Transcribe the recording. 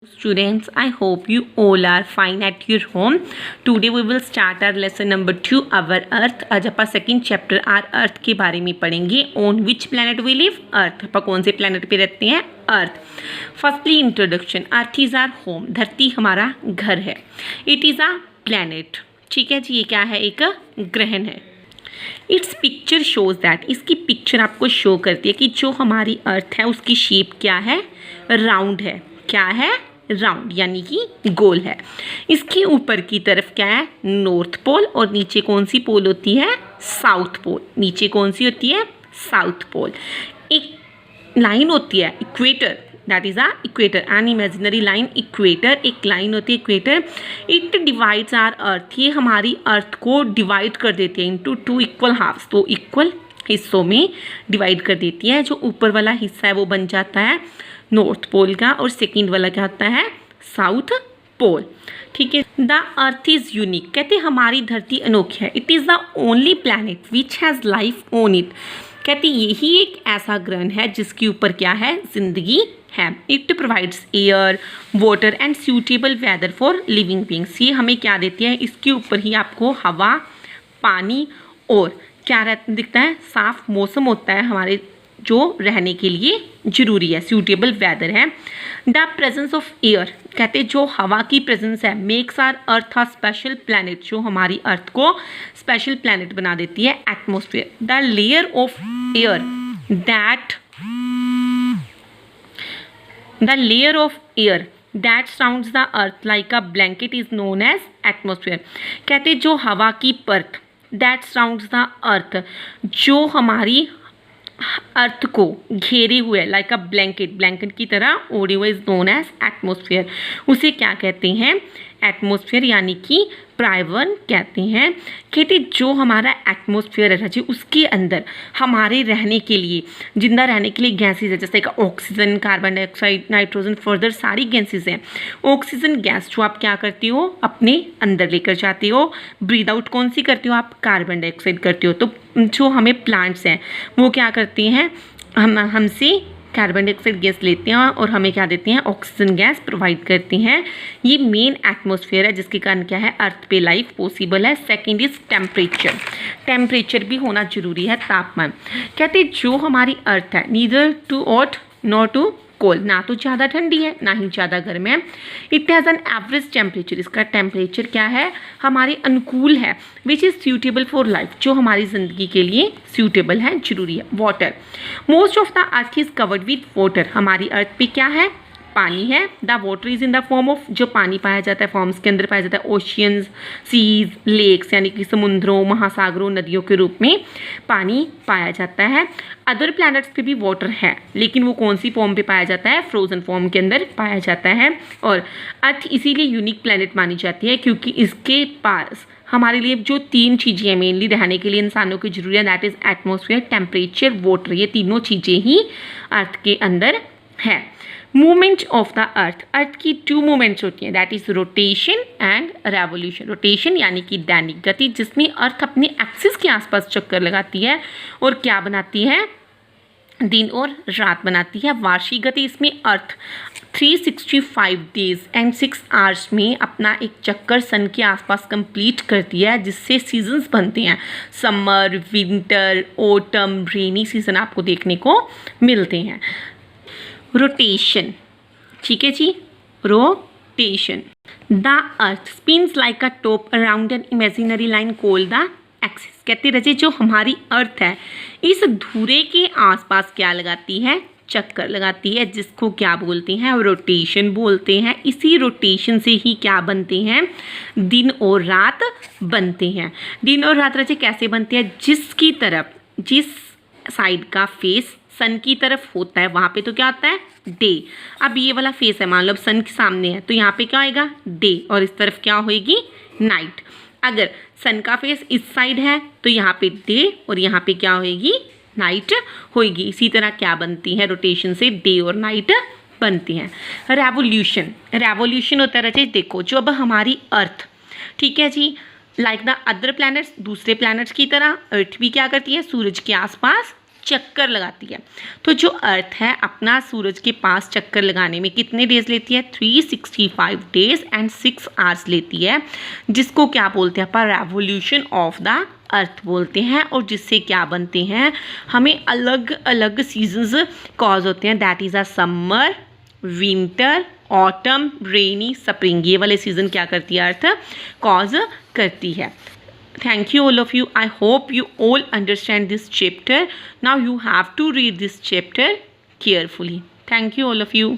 Students, I hope you all are fine at your home. Today we will start our lesson number 2, our Earth. आज ਆਪਾਂ second chapter are अर्थ के बारे में पढ़ेंगे. On which planet we live? Earth. ਆਪਾਂ कौन से planet पे रहते हैं? Earth. Firstly introduction. Earth is our home. धरती हमारा घर है. It is a planet. ठीक है जी, ये क्या है? एक ग्रहण है. It's picture shows that. इसकी पिक्चर आपको शो करती है कि जो हमारी अर्थ है उसकी शेप क्या है? राउंड है. क्या है? राउंड, यानी कि गोल है. इसके ऊपर की तरफ क्या है? North pole. और नीचे कौन सी पोल होती है? South pole. नीचे कौन सी होती है? South pole. एक लाइन होती है equator. That is a equator. An imaginary line. Equator एक लाइन होती है, equator. It divides our earth. ये हमारी अर्थ को डिवाइड कर देती है इनटू टू इक्वल हाफ्स. तो इक्वल हिस्सों में डिवाइड कर देती है. जो ऊपर वाला हिस्सा है वो बन जाता है नॉर्थ पोल का, और सेकंड वाला क्या होता है? South pole. ठीक है. The earth is unique. कहते हैं हमारी धरती अनोखी है. It is the only planet which has life on it. कहते यही एक ऐसा ग्रह है जिसके ऊपर क्या है? जिंदगी है. It provides air, water and suitable weather for living beings. ये हमें क्या देती है? इसके ऊपर ही आपको हवा, पानी और क्या दिखता है? साफ मौसम होता है हमारे जो रहने के लिए जरूरी है. सूटेबल वेदर है. The presence of air. कहते जो हवा की प्रेजेंस है makes our earth a special planet. जो हमारी अर्थ को स्पेशल प्लैनेट बना देती है. Atmosphere. The layer of air that surrounds the earth like a blanket is known as atmosphere. कहते जो हवा की परत दैट सराउंड्स द अर्थ, जो हमारी अर्थ को घेरे हुए लाइक अ ब्लैंकेट, ब्लैंकेट की तरह ओढ़े हुए, इज नोन एज एटमोस्फेयर. उसे क्या कहते हैं? एटमोस्फेयर, यानी कि प्राइवन कहते हैं. कहते जो हमारा एटमोस्फेयर है जी, उसके अंदर हमारे रहने के लिए, जिंदा रहने के लिए गैसेज है, जैसे कि oxygen, carbon dioxide, nitrogen, further सारी गैसेज हैं. ऑक्सीजन गैस जो आप क्या करती हो? अपने अंदर लेकर जाती हो. ब्रीद आउट कौन सी करती हो आप? कार्बन डाइऑक्साइड करती हो. तो जो हमें प्लांट्स हैं वो क्या करती हैं? हमसे कार्बन डाइऑक्साइड गैस लेते हैं और हमें क्या देते हैं? ऑक्सीजन गैस प्रोवाइड करती हैं. ये मेन एटमॉस्फेयर है जिसके कारण क्या है? अर्थ पे लाइफ पॉसिबल है. Second is temperature. टेम्परेचर भी होना जरूरी है, तापमान. कहते जो हमारी अर्थ है neither too hot nor too cold. ना तो ज़्यादा ठंडी है ना ही ज़्यादा गर्म है. It has an average temperature. इसका टेम्परेचर क्या है? हमारे अनुकूल है. Which is suitable for life. जो हमारी ज़िंदगी के लिए सूटेबल है, जरूरी है. Water. Most of the earth is covered with water. हमारी अर्थ पे क्या है? पानी है. The water is in the form of, जो पानी पाया जाता है फॉर्म्स के अंदर पाया जाता है, ओशियंस, सीज, लेक्स, यानी कि समुद्रों, महासागरों, नदियों के रूप में पानी पाया जाता है. अदर प्लैनेट्स पे भी वाटर है, लेकिन वो कौन सी फॉर्म पे पाया जाता है? फ्रोजन फॉर्म के अंदर पाया जाता है. और अर्थ इसीलिए यूनिक प्लैनेट मानी जाती है क्योंकि इसके पास हमारे लिए जो तीन चीज़ें हैं मेनली रहने के लिए इंसानों की जरूरी है, that is atmosphere, temperature, water. ये तीनों चीज़ें ही अर्थ के अंदर है. Movement of the earth. Earth की टू मूवमेंट्स होती हैं, that is rotation and revolution. Rotation यानी कि दैनिक गति, जिसमें अर्थ अपने एक्सिस के आसपास चक्कर लगाती है और क्या बनाती है? दिन और रात बनाती है. वार्षिक गति. इसमें अर्थ 365 डेज एंड 6 आवर्स में अपना एक चक्कर सन के आसपास कंप्लीट करती है, जिससे सीजन्स बनते हैं. Summer, winter, autumn, rainy season आपको देखने को मिलते हैं. रोटेशन. ठीक है जी, rotation. The earth spins like a top around an imaginary line called the axis. कहते रहे जो हमारी अर्थ है इस धुरे के आसपास क्या लगाती है? चक्कर लगाती है, जिसको क्या बोलते हैं? रोटेशन बोलते हैं. इसी रोटेशन से ही क्या बनते हैं? दिन और रात बनते हैं. दिन और रात रचे कैसे बनते हैं? जिसकी तरफ, जिस साइड का फेस सन की तरफ होता है वहाँ पे तो क्या होता है? डे. अब ये वाला फेस है, मान लो अब सन के सामने है तो यहाँ पे क्या होएगा? डे. और इस तरफ क्या होएगी? नाइट. अगर सन का फेस इस साइड है तो यहाँ पे डे और यहाँ पे क्या होएगी? नाइट होएगी. इसी तरह क्या बनती है? रोटेशन से डे और नाइट बनती हैं. रेवोल्यूशन. रेवोल्यूशन होता है रचे, देखो जो अब हमारी अर्थ, ठीक है जी, लाइक द अदर प्लैनेट्स, दूसरे प्लैनेट्स की तरह अर्थ भी क्या करती है? सूरज के आसपास चक्कर लगाती है। तो जो अर्थ है अपना सूरज के पास चक्कर लगाने में कितने डेज लेती है? 365 डेज एंड 6 आवर्स लेती है, जिसको क्या बोलते हैं अपन? रेवोल्यूशन ऑफ द अर्थ बोलते हैं। और जिससे क्या बनते हैं? हमें अलग अलग सीजन्स कॉज होते हैं, that is a summer, winter, autumn, rainy, spring. ये वाले सीजन क्या करती है? अर्थ कॉज करती है। Thank you all of you. I hope you all understand this chapter. Now you have to read this chapter carefully. Thank you all of you.